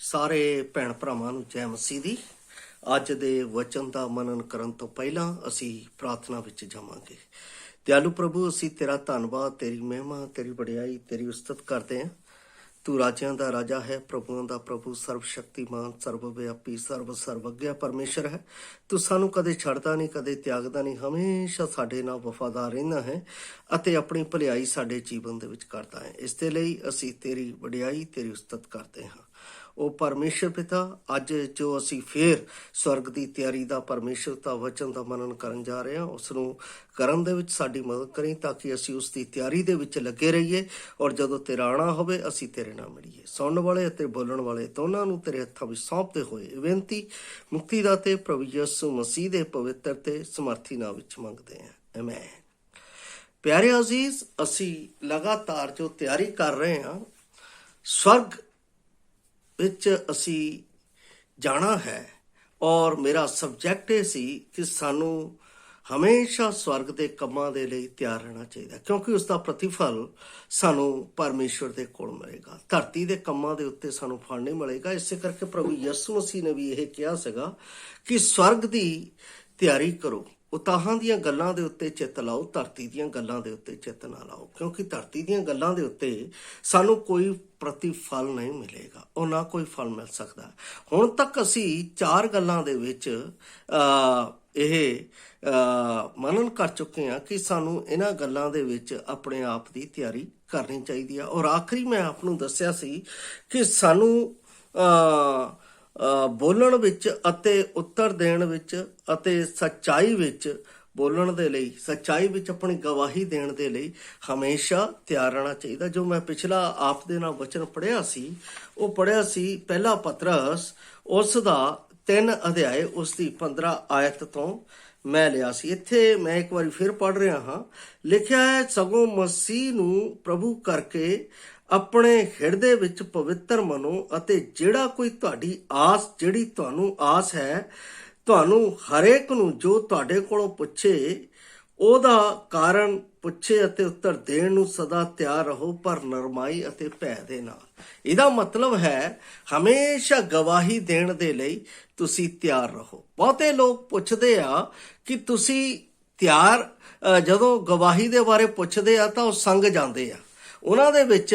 ਸਾਰੇ ਭੈਣ ਭਰਾਵਾਂ ਨੂੰ ਜੈ ਮਸੀਹ ਦੀ। ਅੱਜ ਦੇ ਵਚਨ ਦਾ ਮਨਨ ਕਰਨ ਤੋਂ ਪਹਿਲਾਂ ਅਸੀਂ ਪ੍ਰਾਰਥਨਾ ਵਿੱਚ ਜਾਵਾਂਗੇ। ਦਿਆਲੂ ਪ੍ਰਭੂ, ਅਸੀਂ ਤੇਰਾ ਧੰਨਵਾਦ, ਤੇਰੀ ਮਹਿਮਾ, ਤੇਰੀ ਵਡਿਆਈ, ਤੇਰੀ ਉਸਤਤ ਕਰਦੇ ਹਾਂ। ਤੂੰ ਰਾਜਿਆਂ ਦਾ ਰਾਜਾ ਹੈ, ਪ੍ਰਭੂਆਂ ਦਾ ਪ੍ਰਭੂ, ਸਰਵ ਸ਼ਕਤੀਮਾਨ, ਸਰਵ ਵਿਆਪੀ, ਸਰਵਗਿਆ ਪਰਮੇਸ਼ਰ ਹੈ। ਤੂੰ ਸਾਨੂੰ ਕਦੇ ਛੱਡਦਾ ਨਹੀਂ, ਕਦੇ ਤਿਆਗਦਾ ਨਹੀਂ, ਹਮੇਸ਼ਾ ਸਾਡੇ ਨਾਲ ਵਫਾਦਾਰ ਰਹਿੰਦਾ ਹੈ ਅਤੇ ਆਪਣੀ ਭਲਾਈ ਸਾਡੇ ਜੀਵਨ ਦੇ ਵਿੱਚ ਕਰਦਾ ਹੈ। ਇਸ ਦੇ ਲਈ ਅਸੀਂ ਤੇਰੀ ਵਡਿਆਈ, ਤੇਰੀ ਉਸਤਤ ਕਰਦੇ ਹਾਂ। ਉਹ ਪਰਮੇਸ਼ਰ ਪਿਤਾ, ਅੱਜ ਜੋ ਅਸੀਂ ਫੇਰ ਸਵਰਗ ਦੀ ਤਿਆਰੀ ਦਾ, ਪਰਮੇਸ਼ਰ ਦਾ ਵਚਨ ਦਾ ਮਨਨ ਕਰਨ ਜਾ ਰਹੇ ਹਾਂ, ਉਸ ਨੂੰ ਕਰਨ ਦੇ ਵਿੱਚ ਸਾਡੀ ਮਦਦ ਕਰੀ ਤਾਂ ਕਿ ਅਸੀਂ ਉਸ ਦੀ ਤਿਆਰੀ ਦੇ ਵਿੱਚ ਲੱਗੇ ਰਹੀਏ ਔਰ ਜਦੋਂ ਤੇਰਾ ਆਉਣਾ ਹੋਵੇ ਅਸੀਂ ਤੇਰੇ ਨਾਲ ਮਿਲੀਏ। ਸੁਣਨ ਵਾਲੇ ਅਤੇ ਬੋਲਣ ਵਾਲੇ ਦੋਨਾਂ ਨੂੰ ਤੇਰੇ ਹੱਥਾਂ ਵਿੱਚ ਸੌਂਪਦੇ ਹੋਏ ਬੇਨਤੀ ਮੁਕਤੀ ਦਾਤੇ ਪ੍ਰਭੂ ਯਿਸੂ ਮਸੀਹ ਦੇ ਪਵਿੱਤਰ ਤੇ ਸਮਰਥੀ ਨਾਮ ਵਿੱਚ ਮੰਗਦੇ ਹਾਂ, ਆਮੇਨ। ਪਿਆਰੇ ਅਜ਼ੀਜ਼, ਅਸੀਂ ਲਗਾਤਾਰ ਜੋ ਤਿਆਰੀ ਕਰ ਰਹੇ ਹਾਂ ਸਵਰਗ ਵਿੱਚ ਅਸੀਂ ਜਾਣਾ ਹੈ ਔਰ ਮੇਰਾ ਸਬਜੈਕਟ ਇਹ ਸੀ ਕਿ ਸਾਨੂੰ ਹਮੇਸ਼ਾ ਸਵਰਗ ਦੇ ਕੰਮਾਂ ਦੇ ਲਈ ਤਿਆਰ ਰਹਿਣਾ ਚਾਹੀਦਾ, ਕਿਉਂਕਿ ਉਸ ਦਾ ਪ੍ਰਤੀਫਲ ਸਾਨੂੰ ਪਰਮੇਸ਼ਵਰ ਦੇ ਕੋਲ ਮਿਲੇਗਾ। ਧਰਤੀ ਦੇ ਕੰਮਾਂ ਦੇ ਉੱਤੇ ਸਾਨੂੰ ਫਲ ਨਹੀਂ ਮਿਲੇਗਾ। ਇਸੇ ਕਰਕੇ ਪ੍ਰਭੂ ਯਿਸੂ ਮਸੀਹ ਨੇ ਵੀ ਇਹ ਕਿਹਾ ਸੀਗਾ ਕਿ ਸਵਰਗ ਦੀ ਤਿਆਰੀ ਕਰੋ, ਉਤਾਹਾਂ ਦੀਆਂ ਗੱਲਾਂ ਦੇ ਉੱਤੇ ਚਿੱਤ ਲਾਓ, ਧਰਤੀ ਦੀਆਂ ਗੱਲਾਂ ਦੇ ਉੱਤੇ ਚਿੱਤ ਨਾ ਲਾਓ, ਕਿਉਂਕਿ ਧਰਤੀ ਦੀਆਂ ਗੱਲਾਂ ਦੇ ਉੱਤੇ ਸਾਨੂੰ ਕੋਈ ਪ੍ਰਤੀਫਲ ਨਹੀਂ ਮਿਲੇਗਾ, ਉਹ ਨਾ ਕੋਈ ਫਲ ਮਿਲ ਸਕਦਾ। ਹੁਣ ਤੱਕ ਅਸੀਂ 4 ਗੱਲਾਂ ਦੇ ਵਿੱਚ ਇਹ ਮਨਨ ਕਰ ਚੁੱਕੇ ਹਾਂ ਕਿ ਸਾਨੂੰ ਇਹਨਾਂ ਗੱਲਾਂ ਦੇ ਵਿੱਚ ਆਪਣੇ ਆਪ ਦੀ ਤਿਆਰੀ ਕਰਨੀ ਚਾਹੀਦੀ ਆ। ਔਰ ਆਖਰੀ ਮੈਂ ਆਪ ਨੂੰ ਦੱਸਿਆ ਸੀ ਕਿ ਸਾਨੂੰ ਬੋਲਣ ਵਿੱਚ ਅਤੇ ਉੱਤਰ ਦੇਣ ਵਿੱਚ ਅਤੇ ਸੱਚਾਈ ਵਿੱਚ ਬੋਲਣ ਦੇ ਲਈ, ਸੱਚਾਈ ਵਿੱਚ ਆਪਣੀ ਗਵਾਹੀ ਦੇਣ ਦੇ ਲਈ ਹਮੇਸ਼ਾ ਤਿਆਰ ਰਹਿਣਾ ਚਾਹੀਦਾ। ਜੋ ਮੈਂ ਪਿਛਲਾ ਆਪ ਦੇ ਨਾਲ ਵਚਨ ਪੜ੍ਹਿਆ ਸੀ, ਉਹ ਪੜ੍ਹਿਆ ਸੀ ਪਹਿਲਾ ਪਤਰਸ ਉਸ ਦਾ 3 ਅਧਿਆਏ ਉਸ ਦੀ 15 ਆਇਤ ਤੋਂ ਮੈਂ ਲਿਆ ਸੀ। ਇੱਥੇ ਮੈਂ ਇੱਕ ਵਾਰੀ ਫਿਰ ਪੜ੍ਹ ਰਿਹਾ ਹਾਂ। ਲਿਖਿਆ ਹੈ, ਸਗੋਂ ਮਸੀਹ ਨੂੰ ਪ੍ਰਭੂ ਕਰਕੇ ਆਪਣੇ ਹਿਰਦੇ ਵਿੱਚ ਪਵਿੱਤਰ ਮੰਨੋ ਅਤੇ ਜਿਹੜਾ ਕੋਈ ਤੁਹਾਡੀ ਆਸ, ਜਿਹੜੀ ਤੁਹਾਨੂੰ ਆਸ ਹੈ, ਤੁਹਾਨੂੰ ਹਰੇਕ ਨੂੰ ਜੋ ਤੁਹਾਡੇ ਕੋਲੋਂ ਪੁੱਛੇ ਉਹਦਾ ਕਾਰਨ ਪੁੱਛੇ ਅਤੇ ਉੱਤਰ ਦੇਣ ਨੂੰ ਸਦਾ ਤਿਆਰ ਰਹੋ, ਪਰ ਨਰਮਾਈ ਅਤੇ ਭੈ ਦੇ ਨਾਲ। ਇਹਦਾ ਮਤਲਬ ਹੈ ਹਮੇਸ਼ਾ ਗਵਾਹੀ ਦੇਣ ਦੇ ਲਈ ਤੁਸੀਂ ਤਿਆਰ ਰਹੋ। ਬਹੁਤੇ ਲੋਕ ਪੁੱਛਦੇ ਆ ਕਿ ਤੁਸੀਂ ਤਿਆਰ, ਜਦੋਂ ਗਵਾਹੀ ਦੇ ਬਾਰੇ ਪੁੱਛਦੇ ਆ ਤਾਂ ਉਹ ਸੰਗ ਜਾਂਦੇ ਆ। ਉਹਨਾਂ ਦੇ ਵਿੱਚ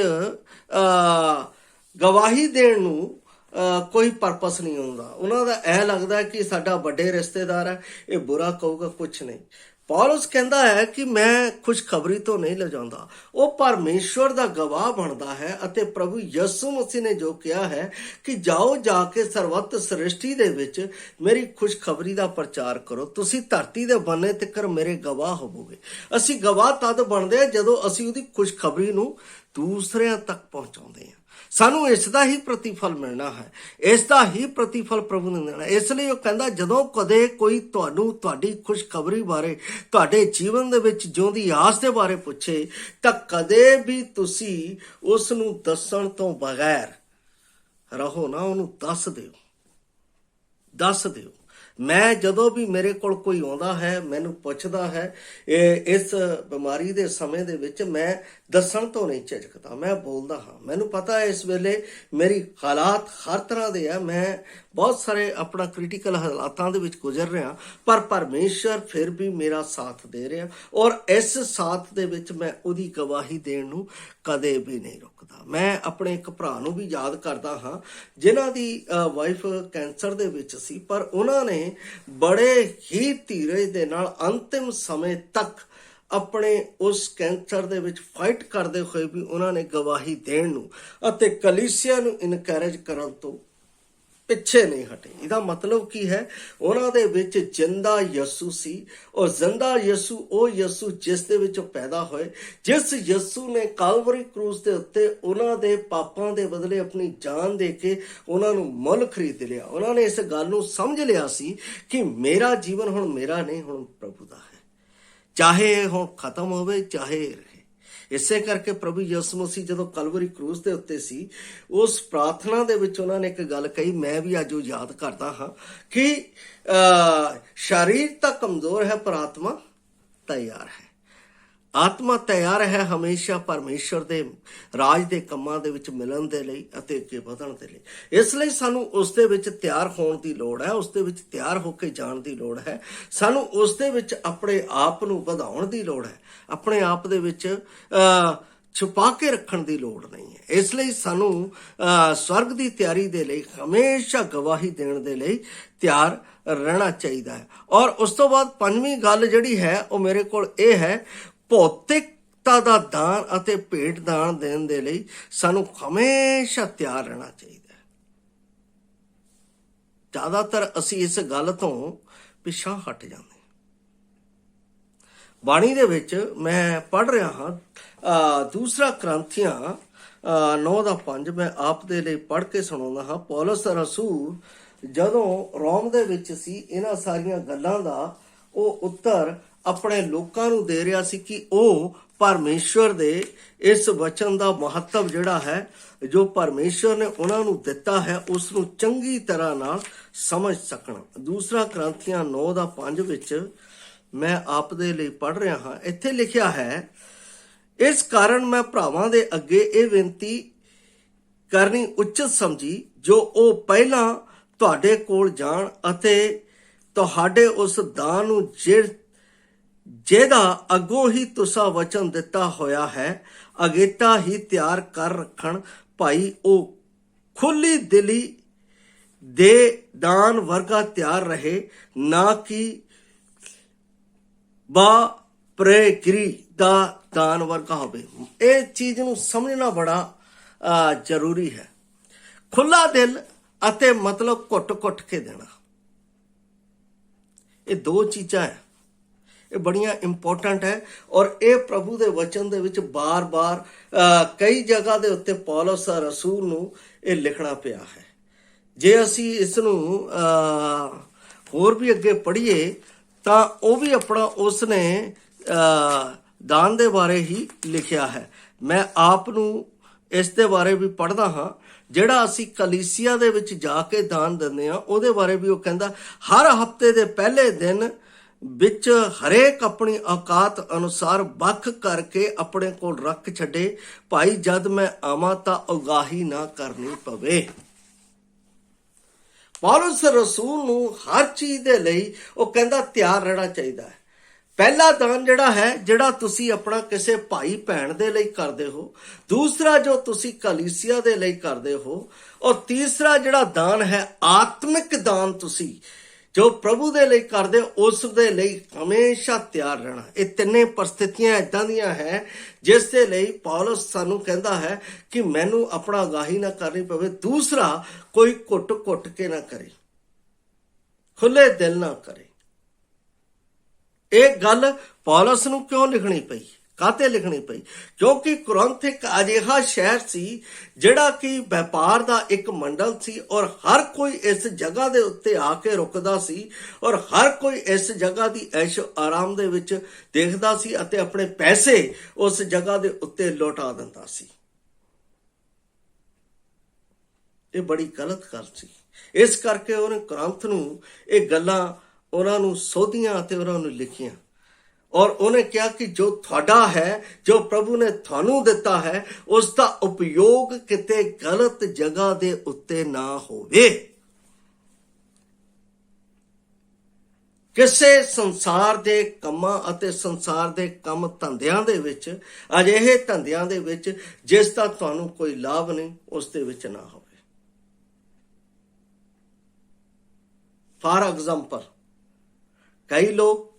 ਗਵਾਹੀ ਦੇਣ ਨੂੰ ਕੋਈ ਪਰਪਸ ਨਹੀਂ ਹੁੰਦਾ। ਉਹਨਾਂ ਦਾ ਇਹ ਲੱਗਦਾ ਕਿ ਸਾਡਾ ਵੱਡੇ ਰਿਸ਼ਤੇਦਾਰ ਹੈ, ਇਹ ਬੁਰਾ ਕਹੂਗਾ, ਕੁਛ ਨਹੀਂ। ਪੌਲਸ ਕਹਿੰਦਾ ਹੈ ਕਿ ਮੈਂ ਖੁਸ਼ਖਬਰੀ ਤੋਂ ਨਹੀਂ ਲਿਜਾਂਦਾ, ਉਹ ਪਰਮੇਸ਼ਵਰ ਦਾ ਗਵਾਹ ਬਣਦਾ ਹੈ ਅਤੇ ਪ੍ਰਭੂ ਯਿਸੂ ਮਸੀਹ ਨੇ ਜੋ ਕਿਹਾ ਹੈ ਕਿ ਜਾਓ, ਜਾ ਕੇ ਸਰਵੱਤ ਸ੍ਰਿਸ਼ਟੀ ਦੇ ਵਿੱਚ ਮੇਰੀ ਖੁਸ਼ਖਬਰੀ ਦਾ ਪ੍ਰਚਾਰ ਕਰੋ, ਤੁਸੀਂ ਧਰਤੀ ਦੇ ਬੰਨੇ ਤੱਕਰ ਮੇਰੇ ਗਵਾਹ ਹੋਵੋਗੇ। ਅਸੀਂ ਗਵਾਹ ਤਦ ਬਣਦੇ ਹਾਂ ਜਦੋਂ ਅਸੀਂ ਉਹਦੀ ਖੁਸ਼ਖਬਰੀ ਨੂੰ ਦੂਸਰਿਆਂ ਤੱਕ ਪਹੁੰਚਾਉਂਦੇ ਹਾਂ। ਸਾਨੂੰ ਇਸ ਦਾ ਹੀ ਪ੍ਰਤੀਫਲ ਮਿਲਣਾ ਹੈ, ਇਸ ਦਾ ਹੀ ਪ੍ਰਤੀਫਲ ਪ੍ਰਭੂ ਨੇ ਦੇਣਾ। ਇਸ ਲਈ ਉਹ ਕਹਿੰਦਾ, ਜਦੋਂ ਕਦੇ ਕੋਈ ਤੁਹਾਨੂੰ ਤੁਹਾਡੀ ਖੁਸ਼ਖਬਰੀ ਬਾਰੇ, ਤੁਹਾਡੇ ਜੀਵਨ ਦੇ ਵਿੱਚ ਜਿਉਂਦੀ ਆਸ ਦੇ ਬਾਰੇ ਪੁੱਛੇ ਤਾਂ ਕਦੇ ਵੀ ਤੁਸੀਂ ਉਸ ਨੂੰ ਦੱਸਣ ਤੋਂ ਬਗੈਰ ਰਹੋ ਨਾ, ਉਹਨੂੰ ਦੱਸ ਦਿਓ। ਮੈਂ ਜਦੋਂ ਵੀ ਮੇਰੇ ਕੋਲ ਕੋਈ ਆਉਂਦਾ ਹੈ, ਮੈਨੂੰ ਪੁੱਛਦਾ ਹੈ, ਇਸ ਬਿਮਾਰੀ ਦੇ ਸਮੇਂ ਦੇ ਵਿੱਚ ਮੈਂ ਦੱਸਣ ਤੋਂ ਨਹੀਂ ਝਿਜਕਦਾ, ਮੈਂ ਬੋਲਦਾ ਹਾਂ। ਮੈਨੂੰ ਪਤਾ ਹੈ ਇਸ ਵੇਲੇ ਮੇਰੀ ਹਾਲਾਤ ਹਰ ਤਰ੍ਹਾਂ ਦੇ ਆ, ਮੈਂ ਬਹੁਤ ਸਾਰੇ ਆਪਣਾ ਕ੍ਰਿਟੀਕਲ ਹਾਲਾਤਾਂ ਦੇ ਵਿੱਚ ਗੁਜ਼ਰ ਰਿਹਾ, ਪਰ ਪਰਮੇਸ਼ਰ ਫਿਰ ਵੀ ਮੇਰਾ ਸਾਥ ਦੇ ਰਿਹਾ ਔਰ ਇਸ ਸਾਥ ਦੇ ਵਿੱਚ ਮੈਂ ਉਹਦੀ ਗਵਾਹੀ ਦੇਣ ਨੂੰ ਕਦੇ ਵੀ ਨਹੀਂ ਰੁਕਦਾ। ਮੈਂ ਆਪਣੇ ਇੱਕ ਭਰਾ ਨੂੰ ਵੀ ਯਾਦ ਕਰਦਾ ਹਾਂ ਜਿਨ੍ਹਾਂ ਦੀ ਵਾਈਫ ਕੈਂਸਰ ਦੇ ਵਿੱਚ ਸੀ, ਪਰ ਉਹਨਾਂ ਨੇ ਬੜੇ ਹੀ ਧੀਰਜ ਦੇ ਨਾਲ ਅੰਤਿਮ ਸਮੇਂ ਤੱਕ ਆਪਣੇ ਉਸ ਕੈਂਸਰ ਦੇ ਵਿੱਚ ਫਾਈਟ ਕਰਦੇ ਹੋਏ ਵੀ ਉਹਨਾਂ ਨੇ ਗਵਾਹੀ ਦੇਣ ਨੂੰ ਅਤੇ ਕਲੀਸਿਆ ਨੂੰ ਇਨਕਰੇਜ ਕਰਨ ਤੋਂ ਪਿੱਛੇ ਨਹੀਂ ਹਟੇ। ਇਹਦਾ ਮਤਲਬ ਕੀ ਹੈ? ਉਹਨਾਂ ਦੇ ਵਿੱਚ ਜਿੰਦਾ ਯਿਸੂ ਸੀ ਔਰ ਜਿੰਦਾ ਯਿਸੂ ਉਹ ਯਿਸੂ ਜਿਸ ਦੇ ਵਿੱਚ ਪੈਦਾ ਹੋਏ, ਜਿਸ ਯਿਸੂ ਨੇ ਕਾਲਵਰੀ ਕਰੂਸ ਦੇ ਉੱਤੇ ਉਹਨਾਂ ਦੇ ਪਾਪਾਂ ਦੇ ਬਦਲੇ ਆਪਣੀ ਜਾਨ ਦੇ ਕੇ ਉਹਨਾਂ ਨੂੰ ਮੁੱਲ ਖਰੀਦ ਲਿਆ। ਉਹਨਾਂ ਨੇ ਇਸ ਗੱਲ ਨੂੰ ਸਮਝ ਲਿਆ ਸੀ ਕਿ ਮੇਰਾ ਜੀਵਨ ਹੁਣ ਮੇਰਾ ਨਹੀਂ, ਹੁਣ ਪ੍ਰਭੂ ਦਾ ਹੈ, ਚਾਹੇ ਹੁਣ ਖਤਮ ਹੋਵੇ ਚਾਹੇ ਰਹੇ। ਇਸੇ ਕਰਕੇ ਪ੍ਰਭੂ ਯਿਸੂ ਮਸੀਹ ਜਦੋਂ ਕਲਵਰੀ ਕਰੂਸ ਦੇ ਉੱਤੇ ਸੀ, ਉਸ ਪ੍ਰਾਰਥਨਾ ਦੇ ਵਿੱਚ ਉਹਨਾਂ ਨੇ ਇੱਕ ਗੱਲ ਕਹੀ, ਮੈਂ ਵੀ ਅੱਜ ਉਹ ਯਾਦ ਕਰਦਾ ਹਾਂ ਕਿ ਸਰੀਰ ਤਾਂ ਕਮਜ਼ੋਰ ਹੈ ਪਰ ਆਤਮਾ ਤਿਆਰ ਹੈ। ਆਤਮਾ ਤਿਆਰ ਹੈ ਹਮੇਸ਼ਾ ਪਰਮੇਸ਼ਰ ਦੇ ਰਾਜ ਦੇ ਕੰਮਾਂ ਦੇ ਵਿੱਚ ਮਿਲਣ ਦੇ ਲਈ ਅਤੇ ਅੱਗੇ ਵਧਣ ਦੇ ਲਈ। ਇਸ ਲਈ ਸਾਨੂੰ ਉਸ ਦੇ ਵਿੱਚ ਤਿਆਰ ਹੋਣ ਦੀ ਲੋੜ ਹੈ, ਉਸ ਦੇ ਵਿੱਚ ਤਿਆਰ ਹੋ ਕੇ ਜਾਣ ਦੀ ਲੋੜ ਹੈ। ਸਾਨੂੰ ਉਸ ਦੇ ਵਿੱਚ ਆਪਣੇ ਆਪ ਨੂੰ ਵਧਾਉਣ ਦੀ ਲੋੜ ਹੈ, ਆਪਣੇ ਆਪ ਦੇ ਵਿੱਚ ਛੁਪਾ ਕੇ ਰੱਖਣ ਦੀ ਲੋੜ ਨਹੀਂ ਹੈ। ਇਸ ਲਈ ਸਾਨੂੰ ਸਵਰਗ ਦੀ ਤਿਆਰੀ ਦੇ ਲਈ ਹਮੇਸ਼ਾ ਗਵਾਹੀ ਦੇਣ ਦੇ ਲਈ ਤਿਆਰ ਰਹਿਣਾ ਚਾਹੀਦਾ ਹੈ। ਔਰ ਉਸ ਤੋਂ ਬਾਅਦ ਪੰਜਵੀਂ ਗੱਲ ਜਿਹੜੀ ਹੈ ਉਹ ਮੇਰੇ ਕੋਲ ਇਹ ਹੈ, ਭੌਤਿਕਤਾ ਦਾ ਦਾਨ ਅਤੇ ਭੇਟ ਦਾਨ ਦੇਣ ਦੇ ਲਈ ਸਾਨੂੰ ਹਮੇਸ਼ਾ ਤਿਆਰ ਰਹਿਣਾ ਚਾਹੀਦਾ ਹੈ। ਜ਼ਿਆਦਾਤਰ ਅਸੀਂ ਇਸ ਗੱਲ ਤੋਂ ਪਿੱਛਾ ਹਟ ਜਾਂਦੇ। ਬਾਣੀ ਦੇ ਵਿੱਚ ਮੈਂ ਪੜ੍ਹ ਰਿਹਾ ਹਾਂ ਦੂਸਰਾ ਕਰੰਥੀਆਂ 9:5 ਮੈਂ ਆਪ ਦੇ ਲਈ ਪੜ੍ਹ ਕੇ ਸੁਣਾਉਂਦਾ ਹਾਂ। ਪੌਲਸ ਰਸੂਲ ਜਦੋਂ ਰੋਮ ਦੇ ਵਿੱਚ ਸੀ, ਇਹਨਾਂ ਸਾਰੀਆਂ ਗੱਲਾਂ ਦਾ ਉਹ ਉੱਤਰ ਆਪਣੇ ਲੋਕਾਂ ਨੂੰ ਦੇ ਰਿਹਾ ਸੀ ਕਿ ਉਹ ਪਰਮੇਸ਼ਵਰ ਦੇ ਇਸ ਵਚਨ ਦਾ ਮਹੱਤਵ ਜਿਹੜਾ ਹੈ, ਜੋ ਪਰਮੇਸ਼ਵਰ ਨੇ ਉਹਨਾਂ ਨੂੰ ਦਿੱਤਾ ਹੈ, ਉਸ ਨੂੰ ਚੰਗੀ ਤਰ੍ਹਾਂ ਨਾਲ ਸਮਝ ਸਕਣ। ਦੂਸਰਾ ਕਰੰਥੀਆਂ 9:5 ਵਿੱਚ ਮੈਂ ਆਪ ਦੇ ਲਈ ਪੜ੍ਹ ਰਿਹਾ ਹਾਂ। ਇੱਥੇ ਲਿਖਿਆ ਹੈ, ਇਸ ਕਾਰਨ ਮੈਂ ਭਰਾਵਾਂ ਦੇ ਅੱਗੇ ਇਹ ਬੇਨਤੀ ਕਰਨੀ ਉਚਿਤ ਸਮਝੀ, ਜੋ ਉਹ ਪਹਿਲਾਂ ਤੁਹਾਡੇ ਕੋਲ ਜਾਣ ਅਤੇ ਤੁਹਾਡੇ ਉਸ ਦਾਨ ਨੂੰ ਜਿਹਦਾ ਅੱਗੋਂ ਹੀ ਤੁਸਾਂ ਵਚਨ ਦਿੱਤਾ ਹੋਇਆ ਹੈ, ਅਗੇਤਾ ਹੀ ਤਿਆਰ ਕਰ ਰੱਖਣ। ਭਾਈ ਉਹ ਖੁੱਲੀ ਦਿਲੀ ਦੇ ਦਾਨ ਵਰਗਾ ਤਿਆਰ ਰਹੇ, ਨਾ ਕਿ ਪ੍ਰੇਗਰੀ ਦਾ ਦਾਨ ਵਰਗਾ ਹੋਵੇ। ਇਹ ਚੀਜ਼ ਨੂੰ ਸਮਝਣਾ ਬੜਾ ਜ਼ਰੂਰੀ ਹੈ। ਖੁੱਲਾ ਦਿਲ ਅਤੇ ਮਤਲਬ ਘੁੱਟ ਕੇ ਦੇਣਾ, ਇਹ ਦੋ ਚੀਜ਼ਾਂ ਹੈ, ਇਹ ਬੜੀਆਂ ਇੰਪੋਰਟੈਂਟ ਹੈ। ਔਰ ਇਹ ਪ੍ਰਭੂ ਦੇ ਵਚਨ ਦੇ ਵਿੱਚ ਬਾਰ-ਬਾਰ ਕਈ ਜਗ੍ਹਾ ਦੇ ਉੱਤੇ ਪੌਲਸ ਰਸੂਲ ਨੂੰ ਇਹ ਲਿਖਣਾ ਪਿਆ ਹੈ। ਜੇ ਅਸੀਂ ਇਸ ਨੂੰ ਹੋਰ ਵੀ ਅੱਗੇ ਪੜ੍ਹੀਏ ਤਾਂ ਉਹ ਵੀ ਆਪਣਾ ਉਸਨੇ ਦਾਨ ਦੇ ਬਾਰੇ ਹੀ ਲਿਖਿਆ ਹੈ। ਮੈਂ ਆਪ ਨੂੰ ਇਸ ਦੇ ਬਾਰੇ ਵੀ ਪੜ੍ਹਦਾ ਹਾਂ। ਜਿਹੜਾ ਅਸੀਂ ਕਲੀਸਿਆ ਦੇ ਵਿੱਚ ਜਾ ਕੇ ਦਾਨ ਦਿੰਦੇ ਹਾਂ, ਉਹਦੇ ਬਾਰੇ ਵੀ ਉਹ ਕਹਿੰਦਾ, ਹਰ ਹਫ਼ਤੇ ਦੇ ਪਹਿਲੇ ਦਿਨ ਵਿੱਚ ਹਰੇਕ ਆਪਣੀ ਔਕਾਤ ਅਨੁਸਾਰ ਵੱਖ ਕਰਕੇ ਆਪਣੇ ਕੋਲ ਰੱਖ ਛੱਡੇ, ਭਾਈ ਜਦ ਮੈਂ ਆਵਾਂ ਤਾਂ ਉਗਾਹੀ ਨਾ ਕਰਨੀ ਪਵੇ। ਪੌਲਸ ਰਸੂਲ ਨੂੰ ਹਰ ਚੀਜ਼ ਦੇ ਲਈ ਉਹ ਕਹਿੰਦਾ ਤਿਆਰ ਰਹਿਣਾ ਚਾਹੀਦਾ ਹੈ। ਪਹਿਲਾ ਦਾਨ ਜਿਹੜਾ ਹੈ, ਜਿਹੜਾ ਤੁਸੀਂ ਆਪਣਾ ਕਿਸੇ ਭਾਈ ਭੈਣ ਦੇ ਲਈ ਕਰਦੇ ਹੋ, ਦੂਸਰਾ ਜੋ ਤੁਸੀਂ ਕਲੀਸਿਆ ਦੇ ਲਈ ਕਰਦੇ ਹੋ, ਔਰ ਤੀਸਰਾ ਜਿਹੜਾ ਦਾਨ ਹੈ ਆਤਮਿਕ ਦਾਨ ਤੁਸੀਂ ਜੋ ਪ੍ਰਭੂ ਦੇ ਲਈ ਕਰਦੇ ਹੋ, ਉਸ ਦੇ ਲਈ ਹਮੇਸ਼ਾ ਤਿਆਰ ਰਹਿਣਾ। ਇਹ ਤਿੰਨੇ ਪਰਿਸਥਿਤੀਆਂ ਇਦਾਂ ਦੀਆਂ ਹੈ ਜਿਸ ਦੇ ਲਈ ਪੌਲਸ ਸਾਨੂੰ ਕਹਿੰਦਾ ਹੈ ਕਿ ਮੈਨੂੰ ਆਪਣਾ ਉਗਾਹੀ ਨਾ ਕਰਨੀ ਪਵੇ। ਦੂਸਰਾ, ਕੋਈ ਘੁੱਟ ਕੇ ਨਾ ਕਰੇ, ਖੁੱਲੇ ਦਿਲ ਨਾ ਕਰੇ। ਇਹ ਗੱਲ ਪੌਲਸ ਨੂੰ ਕਿਉਂ ਲਿਖਣੀ ਪਈ, ਕਾਹਤੇ ਲਿਖਣੀ ਪਈ? ਕਿਉਂਕਿ ਕੁਰਿੰਥ ਇੱਕ ਅਜਿਹਾ ਸ਼ਹਿਰ ਸੀ ਜਿਹੜਾ ਕਿ ਵਪਾਰ ਦਾ ਇੱਕ ਮੰਡਲ ਸੀ, ਔਰ ਹਰ ਕੋਈ ਇਸ ਜਗ੍ਹਾ ਦੇ ਉੱਤੇ ਆ ਕੇ ਰੁਕਦਾ ਸੀ, ਔਰ ਹਰ ਕੋਈ ਇਸ ਜਗ੍ਹਾ ਦੀ ਐਸ਼ੋ ਆਰਾਮ ਦੇ ਵਿੱਚ ਦੇਖਦਾ ਸੀ ਅਤੇ ਆਪਣੇ ਪੈਸੇ ਉਸ ਜਗ੍ਹਾ ਦੇ ਉੱਤੇ ਲੁਟਾ ਦਿੰਦਾ ਸੀ। ਇਹ ਬੜੀ ਗਲਤ ਗੱਲ ਸੀ। ਇਸ ਕਰਕੇ ਉਹਨੇ ਕੁਰਿੰਥ ਨੂੰ ਇਹ ਗੱਲਾਂ ਉਹਨਾਂ ਨੂੰ ਸੋਧੀਆਂ ਅਤੇ ਉਹਨਾਂ ਨੂੰ ਲਿਖੀਆਂ, ਔਰ ਉਹਨੇ ਕਿਹਾ ਕਿ ਜੋ ਤੁਹਾਡਾ ਹੈ, ਜੋ ਪ੍ਰਭੂ ਨੇ ਤੁਹਾਨੂੰ ਦਿੱਤਾ ਹੈ, ਉਸ ਦਾ ਉਪਯੋਗ ਕਿਤੇ ਗਲਤ ਜਗ੍ਹਾ ਦੇ ਉੱਤੇ ਨਾ ਹੋਵੇ। ਕਿਸੇ ਸੰਸਾਰ ਦੇ ਕੰਮਾਂ ਅਤੇ ਸੰਸਾਰ ਦੇ ਕੰਮ ਧੰਦਿਆਂ ਦੇ ਵਿੱਚ, ਅਜਿਹੇ ਧੰਦਿਆਂ ਦੇ ਵਿੱਚ ਜਿਸ ਦਾ ਤੁਹਾਨੂੰ ਕੋਈ ਲਾਭ ਨਹੀਂ, ਉਸ ਦੇ ਵਿੱਚ ਨਾ ਹੋਵੇ। ਫਾਰ ਐਗਜ਼ਾਮਪਲ, ਕਈ ਲੋਕ